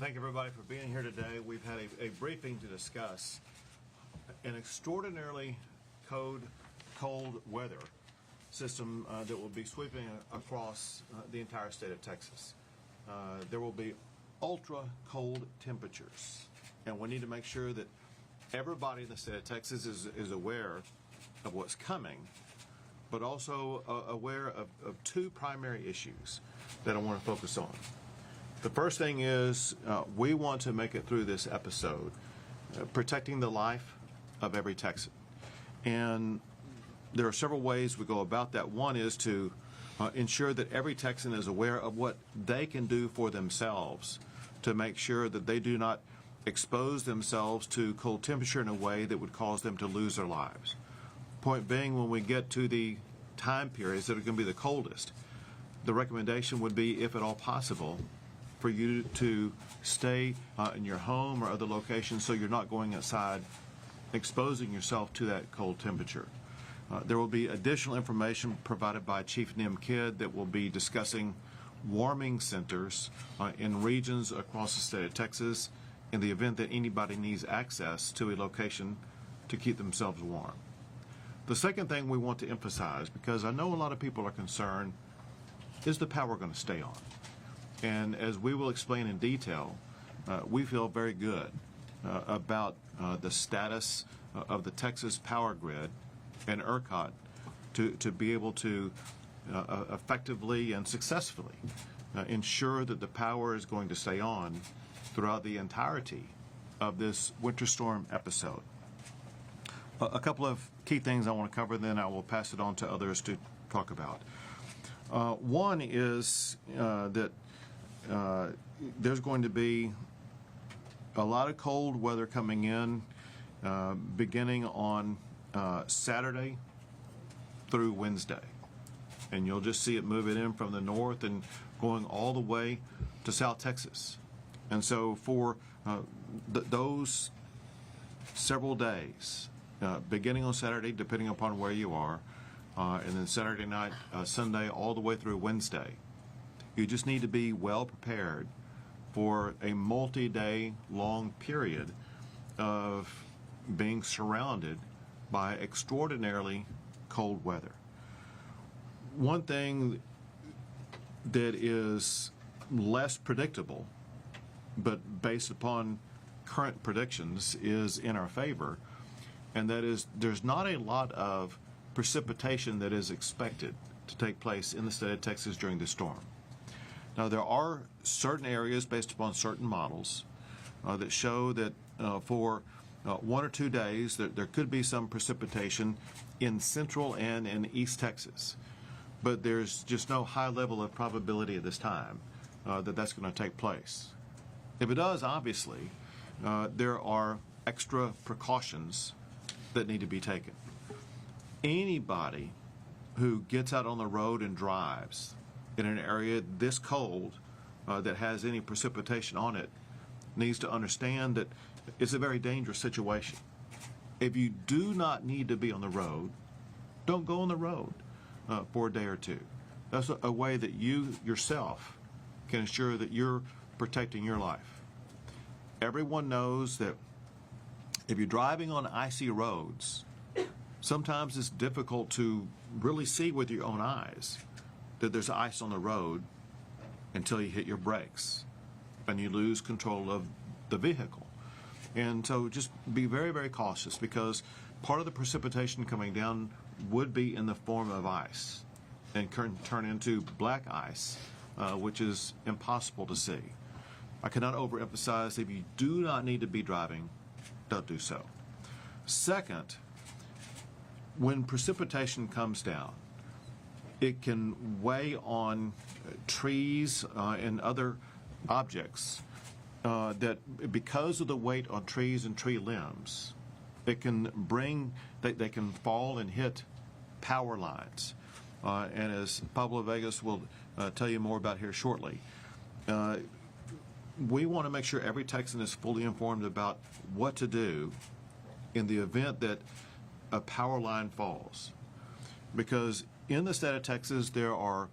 Thank everybody for being here today. We've had a briefing to discuss an extraordinarily cold weather system that will be sweeping across the entire state of Texas. There will be ultra cold temperatures, and we need to make sure that everybody in the state of Texas is aware of what's coming, but also aware of two primary issues that I want to focus on. The first thing is we want to make it through this episode protecting the life of every Texan. And there are several ways we go about that. One is to ensure that every Texan is aware of what they can do for themselves to make sure that they do not expose themselves to cold temperature in a way that would cause them to lose their lives. Point being, when we get to the time periods that are going to be the coldest, the recommendation would be, if at all possible, for you to stay in your home or other locations so you're not going outside exposing yourself to that cold temperature. There will be additional information provided by Chief Nim Kidd that will be discussing warming centers in regions across the state of Texas in the event that anybody needs access to a location to keep themselves warm. The second thing we want to emphasize, because I know a lot of people are concerned, is the power going to stay on? And as we will explain in detail, we feel very good about the status of the Texas power grid and ERCOT to be able to effectively and successfully ensure that the power is going to stay on throughout the entirety of this winter storm episode. A couple of key things I want to cover, then I will pass it on to others to talk about. One is that there's going to be a lot of cold weather coming in beginning on Saturday through Wednesday. And you'll just see it moving in from the north and going all the way to South Texas. And so for those several days, beginning on Saturday, depending upon where you are, and then Saturday night, Sunday, all the way through Wednesday, you just need to be well prepared for a multi-day long period of being surrounded by extraordinarily cold weather. One thing that is less predictable, but based upon current predictions, is in our favor, and that is there's not a lot of precipitation that is expected to take place in the state of Texas during the storm. Now, there are certain areas based upon certain models that show that for 1 or 2 days that there could be some precipitation in central and in East Texas. But there's just no high level of probability at this time that that's going to take place. If it does, obviously, there are extra precautions that need to be taken. Anybody who gets out on the road and drives in an area this cold that has any precipitation on it needs to understand that it's a very dangerous situation. If you do not need to be on the road, don't go on the road for a day or two. That's a way that you yourself can ensure that you're protecting your life. Everyone knows that if you're driving on icy roads, sometimes it's difficult to really see with your own eyes that there's ice on the road until you hit your brakes and you lose control of the vehicle. And so just be very, very cautious, because part of the precipitation coming down would be in the form of ice and can turn into black ice, which is impossible to see. I cannot overemphasize, if you do not need to be driving, don't do so. Second, when precipitation comes down, it can weigh on trees and other objects that, because of the weight on trees and tree limbs, it can they can fall and hit power lines. And as Pablo Vegas will tell you more about here shortly, we want to make sure every Texan is fully informed about what to do in the event that a power line falls. Because in the state of Texas, there are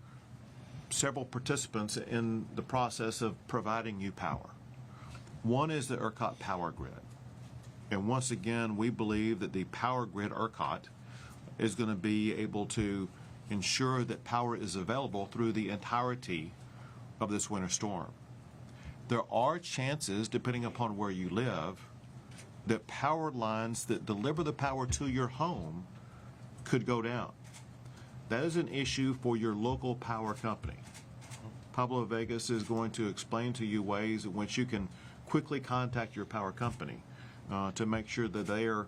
several participants in the process of providing you power. One is the ERCOT power grid. And once again, we believe that the power grid ERCOT is going to be able to ensure that power is available through the entirety of this winter storm. There are chances, depending upon where you live, that power lines that deliver the power to your home could go down. That is an issue for your local power company. Pablo Vegas is going to explain to you ways in which you can quickly contact your power company to make sure that they are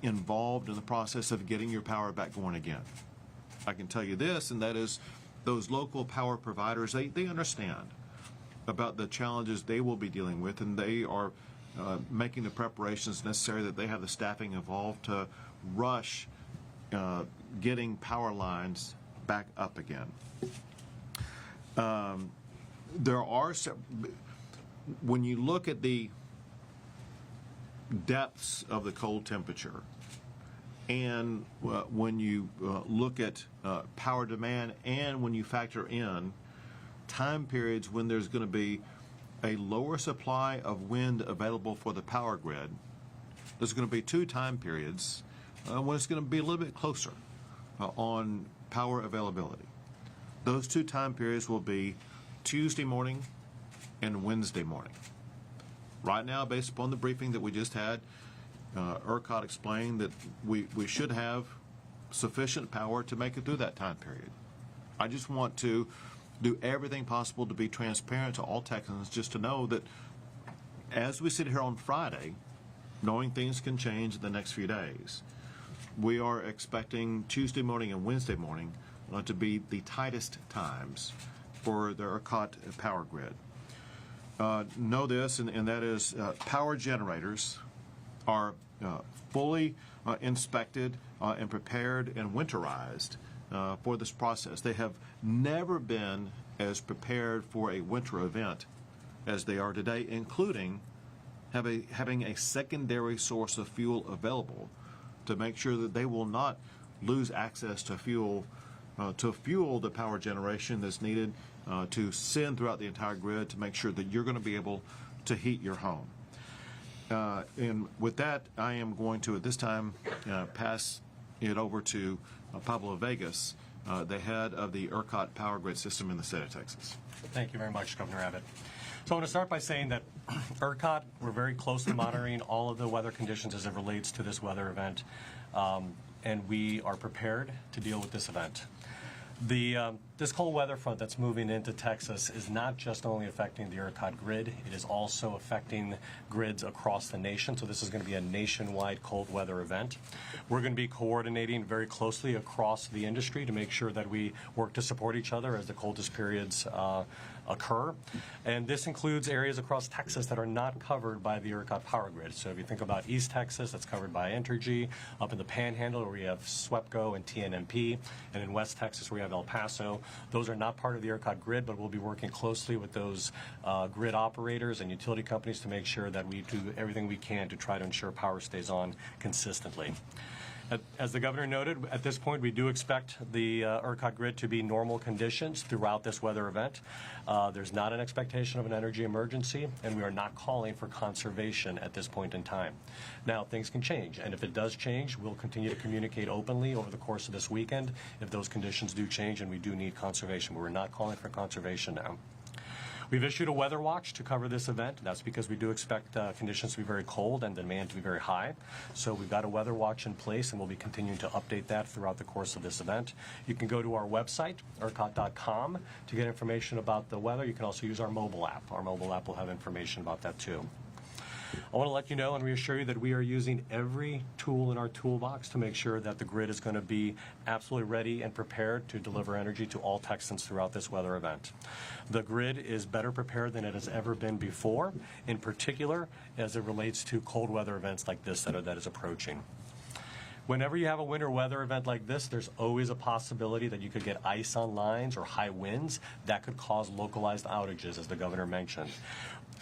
involved in the process of getting your power back going again. I can tell you this, and that is those local power providers, they understand about the challenges they will be dealing with, and they are making the preparations necessary that they have the staffing involved to rush getting power lines back up again. There are, when you look at the depths of the cold temperature, and when you look at power demand, and when you factor in time periods when there's going to be a lower supply of wind available for the power grid, there's going to be two time periods when it's going to be a little bit closer on power availability. Those two time periods will be Tuesday morning and Wednesday morning. Right now, based upon the briefing that we just had, ERCOT explained that we should have sufficient power to make it through that time period. I just want to do everything possible to be transparent to all Texans, just to know that as we sit here on Friday, knowing things can change in the next few days, we are expecting Tuesday morning and Wednesday morning to be the tightest times for the ERCOT power grid. Know this, and that is power generators are fully inspected and prepared and winterized for this process. They have never been as prepared for a winter event as they are today, including having a secondary source of fuel available to make sure that they will not lose access to fuel the power generation that's needed to send throughout the entire grid to make sure that you're going to be able to heat your home. And with that, I am going to, at this time, pass it over to Pablo Vegas, the head of the ERCOT power grid system in the state of Texas. Thank you very much, Governor Abbott. So I want to start by saying that ERCOT, we're very closely monitoring all of the weather conditions as it relates to this weather event, and we are prepared to deal with this event. This cold weather front that's moving into Texas is not just only affecting the ERCOT grid, it is also affecting grids across the nation. So this is going to be a nationwide cold weather event. We're going to be coordinating very closely across the industry to make sure that we work to support each other as the coldest periods occur. And this includes areas across Texas that are not covered by the ERCOT power grid. So if you think about East Texas, that's covered by Entergy. Up in the Panhandle, where we have SWEPCO and TNMP. And in West Texas, where we have El Paso. Those are not part of the ERCOT grid, but we'll be working closely with those grid operators and utility companies to make sure that we do everything we can to try to ensure power stays on consistently. As the governor noted, at this point, we do expect the ERCOT grid to be normal conditions throughout this weather event. There's not an expectation of an energy emergency, and we are not calling for conservation at this point in time. Now, things can change, and if it does change, we'll continue to communicate openly over the course of this weekend if those conditions do change and we do need conservation, but we're not calling for conservation now. We've issued a weather watch to cover this event. That's because we do expect conditions to be very cold and demand to be very high. So we've got a weather watch in place, and we'll be continuing to update that throughout the course of this event. You can go to our website, ERCOT.com, to get information about the weather. You can also use our mobile app. Our mobile app will have information about that too. I want to let you know and reassure you that we are using every tool in our toolbox to make sure that the grid is going to be absolutely ready and prepared to deliver energy to all Texans throughout this weather event. The grid is better prepared than it has ever been before, in particular as it relates to cold weather events like this that is approaching. Whenever you have a winter weather event like this, there's always a possibility that you could get ice on lines or high winds that could cause localized outages, as the governor mentioned.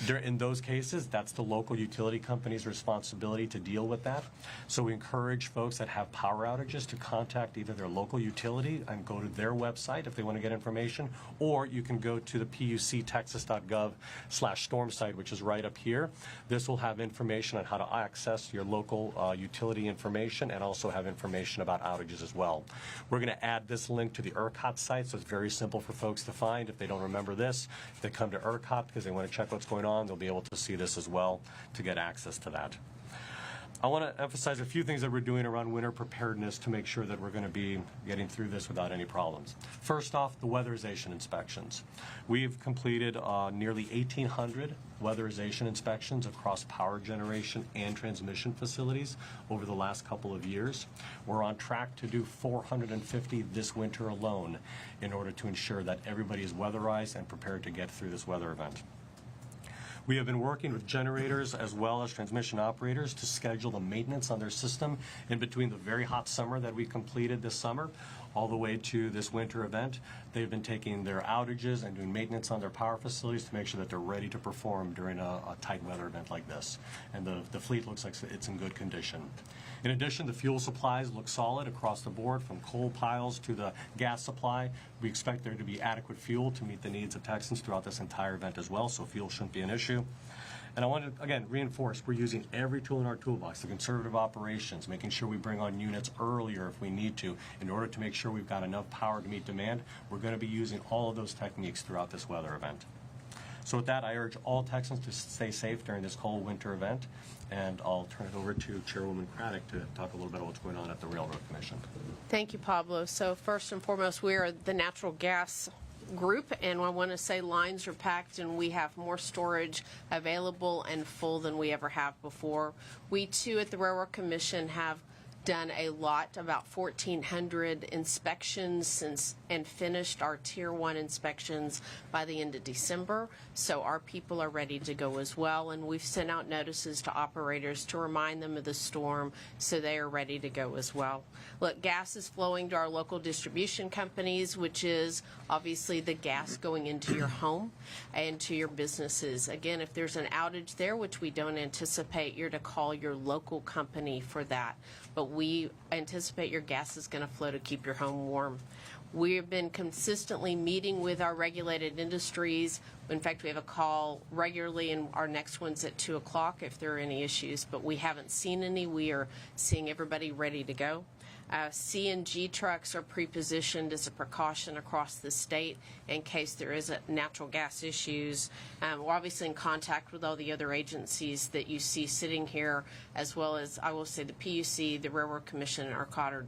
In those cases, that's the local utility company's responsibility to deal with that. So we encourage folks that have power outages to contact either their local utility and go to their website if they want to get information, or you can go to the PUC Texas.gov/storm site, which is right up here. This will have information on how to access your local utility information and also have information about outages as well. We're going to add this link to the ERCOT site, so it's very simple for folks to find if they don't remember this. If they come to ERCOT because they want to check what's going on, they'll be able to see this as well to get access to that. I want to emphasize a few things that we're doing around winter preparedness to make sure that we're going to be getting through this without any problems. First off, the weatherization inspections. We've completed nearly 1,800 weatherization inspections across power generation and transmission facilities over the last couple of years. We're on track to do 450 this winter alone in order to ensure that everybody is weatherized and prepared to get through this weather event. We have been working with generators as well as transmission operators to schedule the maintenance on their system in between the very hot summer that we completed this summer all the way to this winter event. They've been taking their outages and doing maintenance on their power facilities to make sure that they're ready to perform during a tight weather event like this. And the fleet looks like it's in good condition. In addition, the fuel supplies look solid across the board, from coal piles to the gas supply. We expect there to be adequate fuel to meet the needs of Texans throughout this entire event as well, so fuel shouldn't be an issue. And I want to, again, reinforce, we're using every tool in our toolbox, the conservative operations, making sure we bring on units earlier if we need to, in order to make sure we've got enough power to meet demand. We're going to be using all of those techniques throughout this weather event. So with that, I urge all Texans to stay safe during this cold winter event, and I'll turn it over to Chairwoman Craddock to talk a little bit about what's going on at the Railroad Commission. Thank you, Pablo. So first and foremost, we are the natural gas group, and I want to say lines are packed and we have more storage available and full than we ever have before. We too at the Railroad Commission have done a lot, about 1,400 inspections since, and finished our Tier 1 inspections by the end of December. So our people are ready to go as well, and we've sent out notices to operators to remind them of the storm so they are ready to go as well. Look, gas is flowing to our local distribution companies, which is obviously the gas going into your home and to your businesses. Again, if there's an outage there, which we don't anticipate, you're to call your local company for that. But we anticipate your gas is going to flow to keep your home warm. We have been consistently meeting with our regulated industries. In fact, we have a call regularly, and our next one's at 2 o'clock if there are any issues, but we haven't seen any. We are seeing everybody ready to go. CNG trucks are pre-positioned as a precaution across the state in case there is natural gas issues. We're obviously in contact with all the other agencies that you see sitting here, as well as, I will say, the PUC, the Railroad Commission, and ERCOT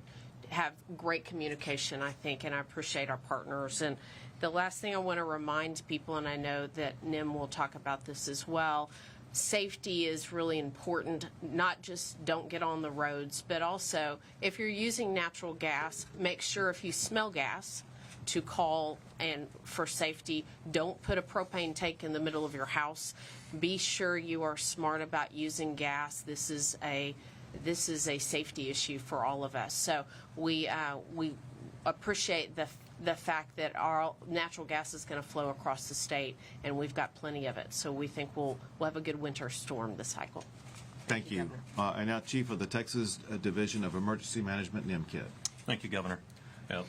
have great communication, I think, and I appreciate our partners. And the last thing I want to remind people, and I know that Nim will talk about this as well, safety is really important. Not just don't get on the roads, but also if you're using natural gas, make sure if you smell gas to call and for safety. Don't put a propane tank in the middle of your house. Be sure you are smart about using gas. This is a safety issue for all of us. So we appreciate the fact that our natural gas is going to flow across the state, and we've got plenty of it. So we think we'll have a good winter storm this cycle. Thank you. And now, Chief of the Texas Division of Emergency Management, Nim Kidd. Thank you, Governor.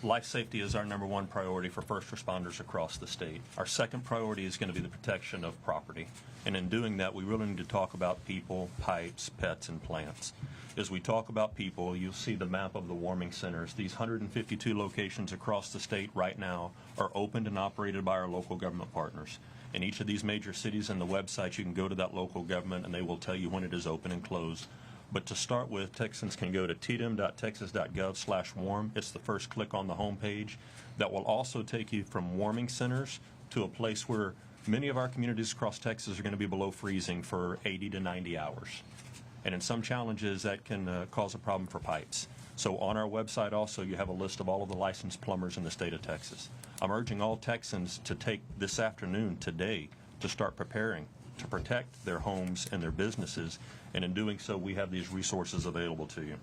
Life safety is our #1 priority for first responders across the state. Our second priority is going to be the protection of property. And in doing that, we really need to talk about people, pipes, pets, and plants. As we talk about people, you'll see the map of the warming centers. These 152 locations across the state right now are opened and operated by our local government partners. In each of these major cities and the websites, you can go to that local government and they will tell you when it is open and closed. But to start with, Texans can go to tdm.texas.gov/warm. It's the first click on the home page. That will also take you from warming centers to a place where many of our communities across Texas are going to be below freezing for 80 to 90 hours. And in some challenges, that can cause a problem for pipes. So on our website also, you have a list of all of the licensed plumbers in the state of Texas. I'm urging all Texans to take this afternoon, today, to start preparing to protect their homes and their businesses. And in doing so, we have these resources available to you.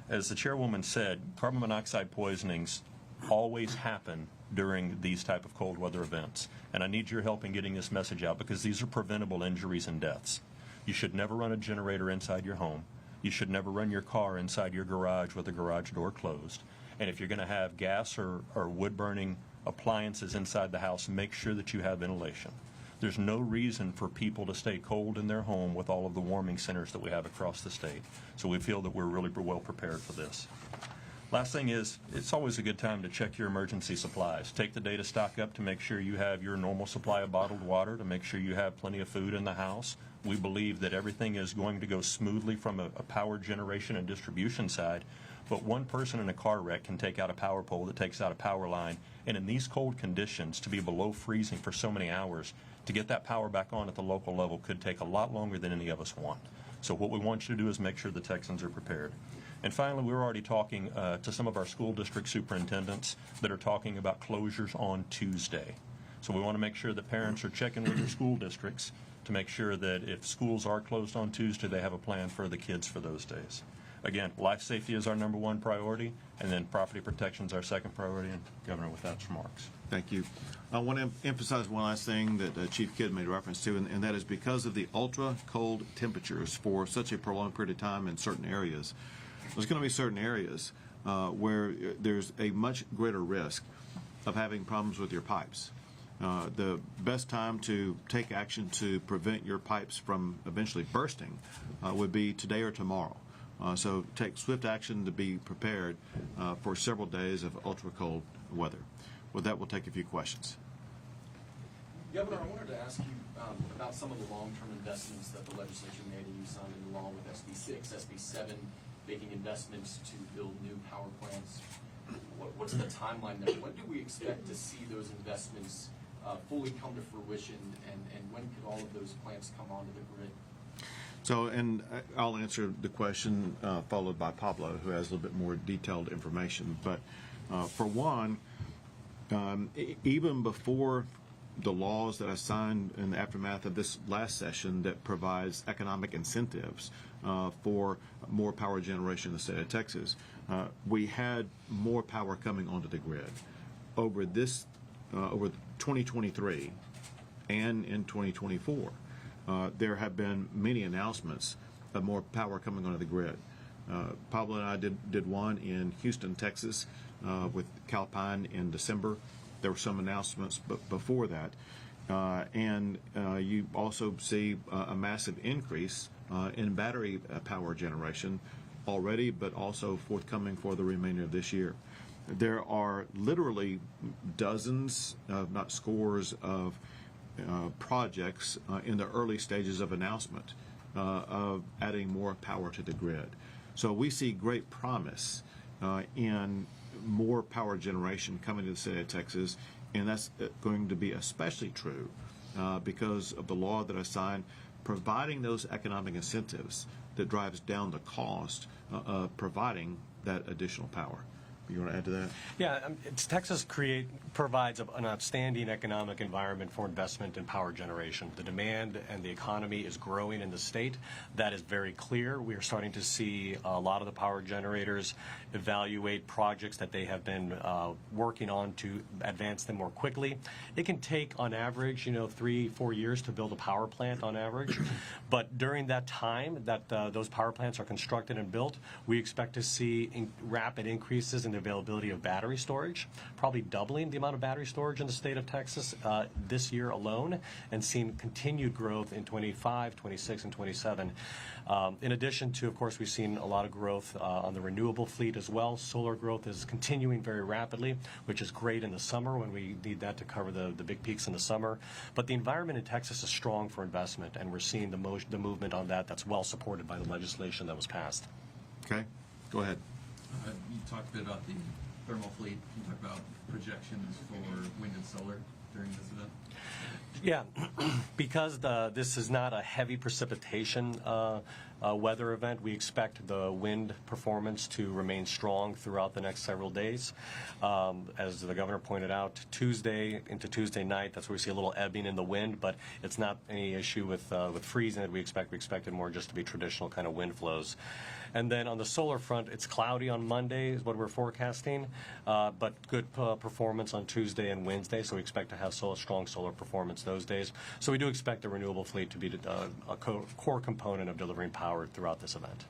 As the chairwoman said, carbon monoxide poisonings always happen during these type of cold weather events. And I need your help in getting this message out because these are preventable injuries and deaths. You should never run a generator inside your home. You should never run your car inside your garage with the garage door closed. And if you're going to have gas or wood-burning appliances inside the house, make sure that you have ventilation. There's no reason for people to stay cold in their home with all of the warming centers that we have across the state. So we feel that we're really well prepared for this. Last thing is, it's always a good time to check your emergency supplies. Take the day to stock up to make sure you have your normal supply of bottled water, to make sure you have plenty of food in the house. We believe that everything is going to go smoothly from a power generation and distribution side, but one person in a car wreck can take out a power pole that takes out a power line, and in these cold conditions, to be below freezing for so many hours, to get that power back on at the local level could take a lot longer than any of us want. So what we want you to do is make sure the Texans are prepared. And finally, we're already talking to some of our school district superintendents that are talking about closures on Tuesday. So we want to make sure that parents are checking with their school districts to make sure that if schools are closed on Tuesday, they have a plan for the kids for those days. Again, life safety is our #1 priority, and then property protection is our second priority. And Governor, with that, remarks. Thank you. I want to emphasize one last thing that Chief Kidd made reference to, and that is because of the ultra cold temperatures for such a prolonged period of time in certain areas, there's going to be certain areas where there's a much greater risk of having problems with your pipes. The best time to take action to prevent your pipes from eventually bursting would be today or tomorrow. So take swift action to be prepared for several days of ultra cold weather. With that, we'll take a few questions. Governor, I wanted to ask you about some of the long-term investments that the legislature made, and you signed into law with SB 6, SB 7, making investments to build new power plants. What's the timeline there? When do we expect to see those investments fully come to fruition, and when could all of those plants come onto the grid? So, and I'll answer the question followed by Pablo, who has a little bit more detailed information. But for one, even before the laws that I signed in the aftermath of this last session that provides economic incentives for more power generation in the state of Texas, we had more power coming onto the grid. Over 2023 and in 2024, there have been many announcements of more power coming onto the grid. Pablo and I did one in Houston, Texas, with Calpine in December. There were some announcements before that. And you also see a massive increase in battery power generation already, but also forthcoming for the remainder of this year. There are literally dozens, not scores, of projects in the early stages of announcement of adding more power to the grid. So we see great promise in more power generation coming to the state of Texas, and that's going to be especially true because of the law that I signed, providing those economic incentives that drives down the cost of providing that additional power. You want to add to that? Yeah, Texas provides an outstanding economic environment for investment in power generation. The demand and the economy is growing in the state. That is very clear. We are starting to see a lot of the power generators evaluate projects that they have been working on to advance them more quickly. It can take, on average, 3-4 years to build a power plant on average. But during that time that those power plants are constructed and built, we expect to see rapid increases in the availability of battery storage, probably doubling the amount of battery storage in the state of Texas this year alone, and seeing continued growth in 25, 26, and 27. In addition to, of course, we've seen a lot of growth on the renewable fleet as well. Solar growth is continuing very rapidly, which is great in the summer when we need that to cover the big peaks in the summer. But the environment in Texas is strong for investment, and we're seeing the movement on that that's well supported by the legislation that was passed. Okay, go ahead. You talked a bit about the thermal fleet. Can you talk about projections for wind and solar during this event? Yeah, because this is not a heavy precipitation weather event, we expect the wind performance to remain strong throughout the next several days. As the governor pointed out, Tuesday into Tuesday night, that's where we see a little ebbing in the wind, but it's not any issue with freezing that we expect. We expect it more just to be traditional kind of wind flows. And then on the solar front, it's cloudy on Monday is what we're forecasting, but good performance on Tuesday and Wednesday, so we expect to have strong solar performance those days. So we do expect the renewable fleet to be a core component of delivering power throughout this event.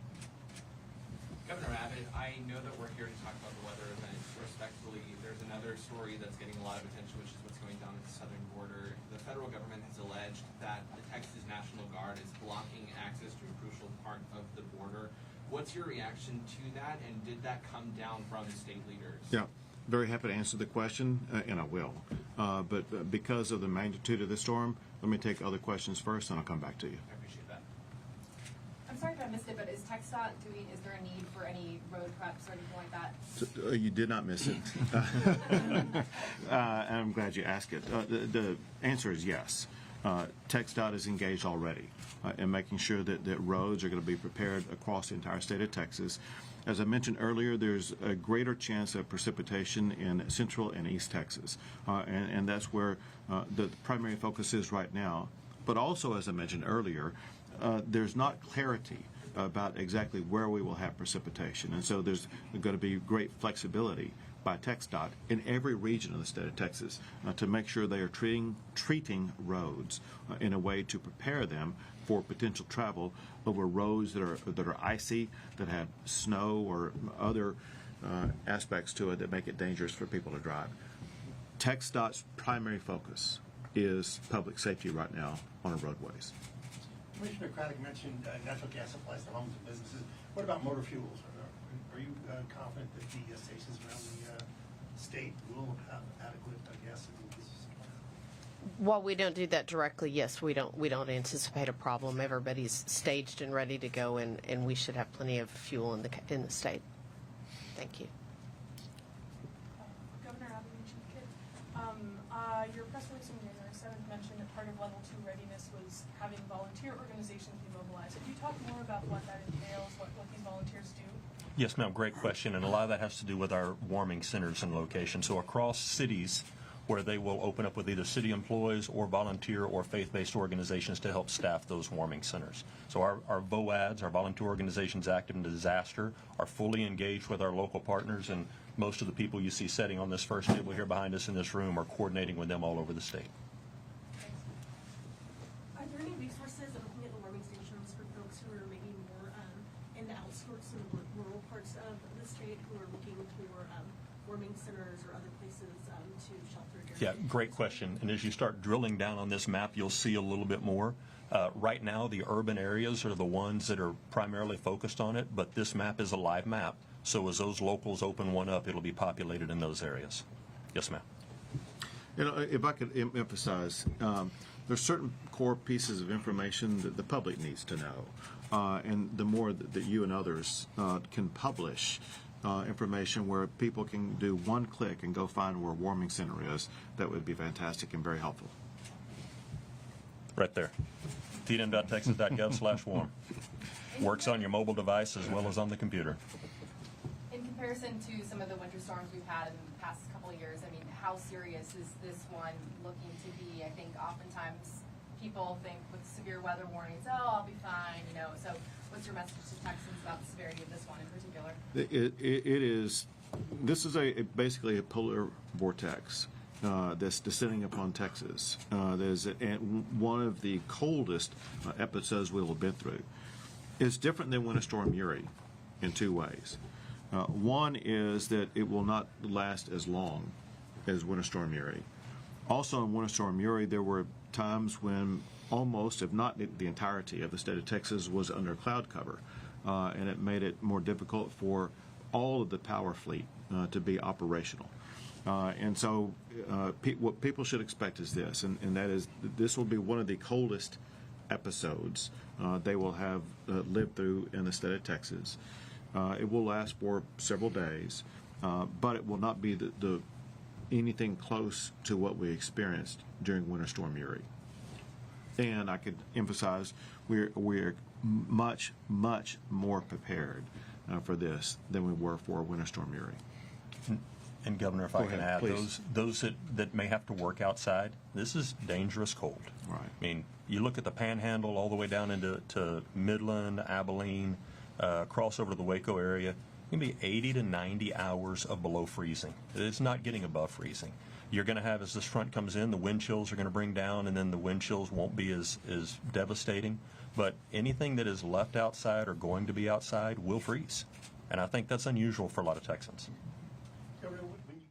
Governor Abbott, I know that we're here to talk about the weather event. Respectfully, there's another story that's getting a lot of attention, which is what's going down at the southern border. The federal government has alleged that the Texas National Guard is blocking access to a crucial part of the border. What's your reaction to that, and did that come down from state leaders? Yeah, very happy to answer the question, and I will. But because of the magnitude of the storm, let me take other questions first, and I'll come back to you. I appreciate that. I'm sorry if I missed it, but is is there a need for any road preps or anything like that? You did not miss it. And I'm glad you asked it. The answer is yes. TxDOT is engaged already in making sure that roads are going to be prepared across the entire state of Texas. As I mentioned earlier, there's a greater chance of precipitation in central and east Texas, and that's where the primary focus is right now. But also, as I mentioned earlier, there's not clarity about exactly where we will have precipitation, and so there's going to be great flexibility by TxDOT in every region of the state of Texas to make sure they are treating roads in a way to prepare them for potential travel over roads that are icy, that have snow or other aspects to it that make it dangerous for people to drive. TxDOT's primary focus is public safety right now on our roadways. Commissioner Craddock mentioned natural gas supplies to homes and businesses. What about motor fuels? Are you confident that the stations around the state will have adequate gas and diesel supply? While we don't do that directly, yes, we don't anticipate a problem. Everybody's staged and ready to go, and we should have plenty of fuel in the state. Thank you. Governor Abbott, Chief Kid. Your press release on January 7th mentioned that part of Level 2 readiness was having volunteer organizations be mobilized. Could you talk more about what that entails, what these volunteers do? Yes, ma'am, great question, and a lot of that has to do with our warming centers and locations. So across cities where they will open up with either city employees or volunteer or faith-based organizations to help staff those warming centers. So our VOADs, our volunteer organizations active in disaster, are fully engaged with our local partners, and most of the people you see sitting on this first table here behind us in this room are coordinating with them all over the state. Are there any resources of looking at the warming stations for folks who are maybe more in the outskirts and rural parts of the state who are looking for warming centers or other places to shelter during? Yeah, great question. And as you start drilling down on this map, you'll see a little bit more. Right now, the urban areas are the ones that are primarily focused on it, but this map is a live map. So as those locals open one up, it'll be populated in those areas. Yes, ma'am. You know, if I could emphasize, there's certain core pieces of information that the public needs to know, and the more that you and others can publish information where people can do one click and go find where a warming center is, that would be fantastic and very helpful. Right there. tdm.texas.gov/warm. Works on your mobile device as well as on the computer. In comparison to some of the winter storms we've had in the past couple of years, I mean, how serious is this one looking to be? I think oftentimes people think with severe weather warnings, oh, I'll be fine, you know. So what's your message to Texans about the severity of this one in particular? This is basically a polar vortex that's descending upon Texas. There's one of the coldest episodes we'll have been through. It's different than Winter Storm Uri in two ways. One is that it will not last as long as Winter Storm Uri. Also in Winter Storm Uri, there were times when almost, if not the entirety of the state of Texas was under cloud cover, and it made it more difficult for all of the power fleet to be operational. And so what people should expect is this, and that is this will be one of the coldest episodes they will have lived through in the state of Texas. It will last for several days, but it will not be anything close to what we experienced during Winter Storm Uri. And I could emphasize we're much more prepared for this than we were for Winter Storm Uri. And Governor, if I Go can ahead, add, please. those that may have to work outside, this is dangerous cold. Right. I mean, you look at the Panhandle all the way down into Midland, Abilene, cross over to the Waco area, it can be 80 to 90 hours of below freezing. It's not getting above freezing. You're going to have, as this front comes in, the wind chills are going to bring down, and then the wind chills won't be as devastating. But anything that is left outside or going to be outside will freeze. And I think that's unusual for a lot of Texans.